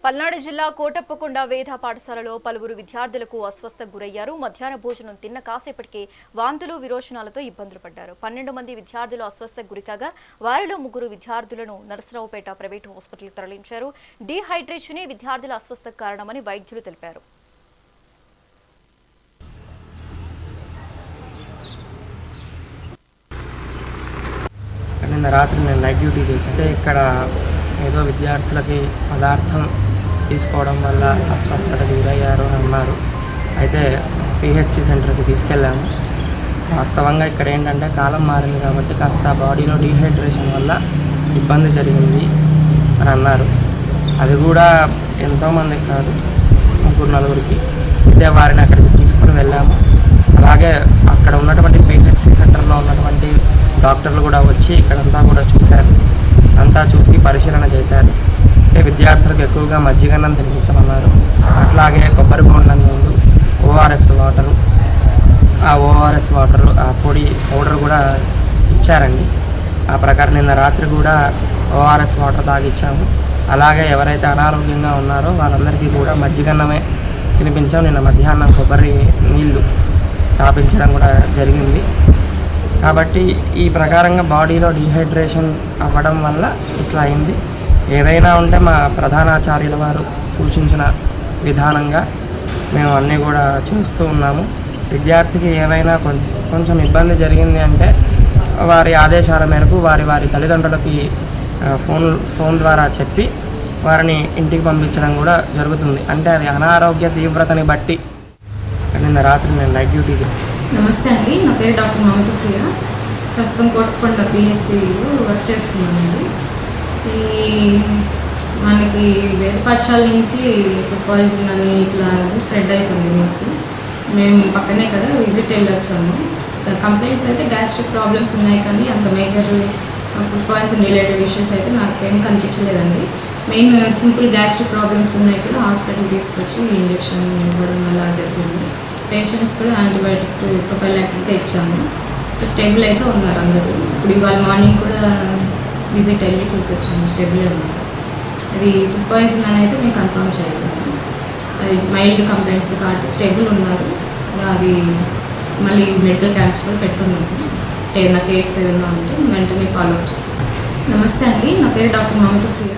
పల్నాడు జిల్లా కోటప్పకొండ వేద పాఠశాలలో పలువురు విద్యార్థులకు అస్వస్థకు గురయ్యారు. మధ్యాహ్న భోజనం తిన్న కాసేపటికి వాంతులు విరోచనాలతో ఇబ్బందులు పడ్డారు. 12 మంది విద్యార్థులు అస్వస్థకు గురికాగా వారిలో 3 విద్యార్థులను నరసరావుపేట ప్రైవేటు హాస్పిటల్కి తరలించారు. డీహైడ్రేషనే విద్యార్థుల అస్వస్థకు కారణమని వైద్యులు తెలిపారు. నిన్న రాత్రి నేను నైట్ డ్యూటీ చేస్తే ఇక్కడ ఏదో విద్యార్థులకి పదార్థం తీసుకోవడం వల్ల అస్వస్థతకు గురయ్యారు అని అన్నారు. అయితే పిహెచ్సి సెంటర్కి తీసుకెళ్ళాము. వాస్తవంగా ఇక్కడ ఏంటంటే కాలం మారింది కాబట్టి కాస్త బాడీలో డీహైడ్రేషన్ వల్ల ఇబ్బంది జరిగింది అని అన్నారు. అది కూడా ఎంతోమందికి కాదు, 3-4కి. అయితే వారిని అక్కడికి తీసుకుని వెళ్ళాము. అలాగే అక్కడ ఉన్నటువంటి పిహెచ్సి సెంటర్లో ఉన్నటువంటి డాక్టర్లు కూడా వచ్చి ఇక్కడంతా కూడా చూశారు. అంతా చూసి పరిశీలన చేశారు. విద్యార్థులకు ఎక్కువగా మజ్జిగన్నం తినిపించమన్నారు. అట్లాగే కొబ్బరి బొండం నీళ్ళు, ఓఆర్ఎస్ వాటరు, ఆ ఓఆర్ఎస్ వాటరు ఆ పౌడర్ కూడా ఇచ్చారండి. ఆ ప్రకారం నిన్న రాత్రి కూడా ఓఆర్ఎస్ వాటర్ తాగిచ్చాము. అలాగే ఎవరైతే అనారోగ్యంగా ఉన్నారో వాళ్ళందరికీ కూడా మజ్జిగన్నమే తినిపించాము. నిన్న మధ్యాహ్నం కొబ్బరి నీళ్ళు తాపించడం కూడా జరిగింది. కాబట్టి ఈ ప్రకారంగా బాడీలో డీహైడ్రేషన్ అవ్వడం వల్ల ఇట్లా అయింది. ఏదైనా ఉంటే మా ప్రధానాచార్యుల వారు సూచించిన విధానంగా మేము అన్నీ కూడా చూస్తూ ఉన్నాము. విద్యార్థికి ఏమైనా కొంచెం ఇబ్బంది జరిగింది అంటే వారి ఆదేశాల మేరకు వారి తల్లిదండ్రులకి ఫోన్ ద్వారా చెప్పి వారిని ఇంటికి పంపించడం కూడా జరుగుతుంది. అంటే అది అనారోగ్య తీవ్రతని బట్టి. నిన్న రాత్రి నేను నైట్ డ్యూటీ. నమస్తే అండి, నా పేరు డాక్టర్ మమతా ప్రియ. ప్రస్తుతం కోటప్పకొండ పిఎస్సిలో వర్క్ చేస్తున్నానండి. మనకి వేద పాఠశాల నుంచి ఫుడ్ పాయిజన్ అని ఇట్లా స్ప్రెడ్ అవుతుంది న్యూస్. మేము పక్కనే కదా విజిట్ వెళ్ళొచ్చాము. కంప్లైంట్స్ అయితే గ్యాస్ట్రిక్ ప్రాబ్లమ్స్ ఉన్నాయి, కానీ అంత major food poison related issues అయితే నాకేం కనిపించలేదండి. మెయిన్ సింపుల్ గ్యాస్ట్రిక్ ప్రాబ్లమ్స్ ఉన్నాయి కూడా హాస్పిటల్ తీసుకొచ్చి ఇంజెక్షన్ ఇవ్వడం అలా జరిగింది. పేషెంట్స్ కూడా యాంటీబయాటిక్ ప్రొఫైలాక్టిక్గా ఇచ్చాము. స్టేబుల్ అయితే ఉన్నారు అందరూ. ఇప్పుడు ఇవాళ మార్నింగ్ కూడా విజిట్ వెళ్ళి చూసి వచ్చాము, స్టేబుల్ ఉన్నారు. అది ఫుడ్ పాయిజన్ అని అయితే మేము కన్ఫర్మ్ చేయగలము. అది మైల్డ్ కంప్లైంట్స్ కాబట్టి స్టేబుల్ ఉన్నారు. అది మళ్ళీ మెడికల్ క్యాంప్స్ కూడా పెట్టుకున్నాము. ఏదైనా కేసు ఏదైనా ఉంటే వెంటనే ఫాలో అప్ చేస్తాం. నమస్తే అండి, నా పేరు డాక్టర్ మమతా ప్రియ.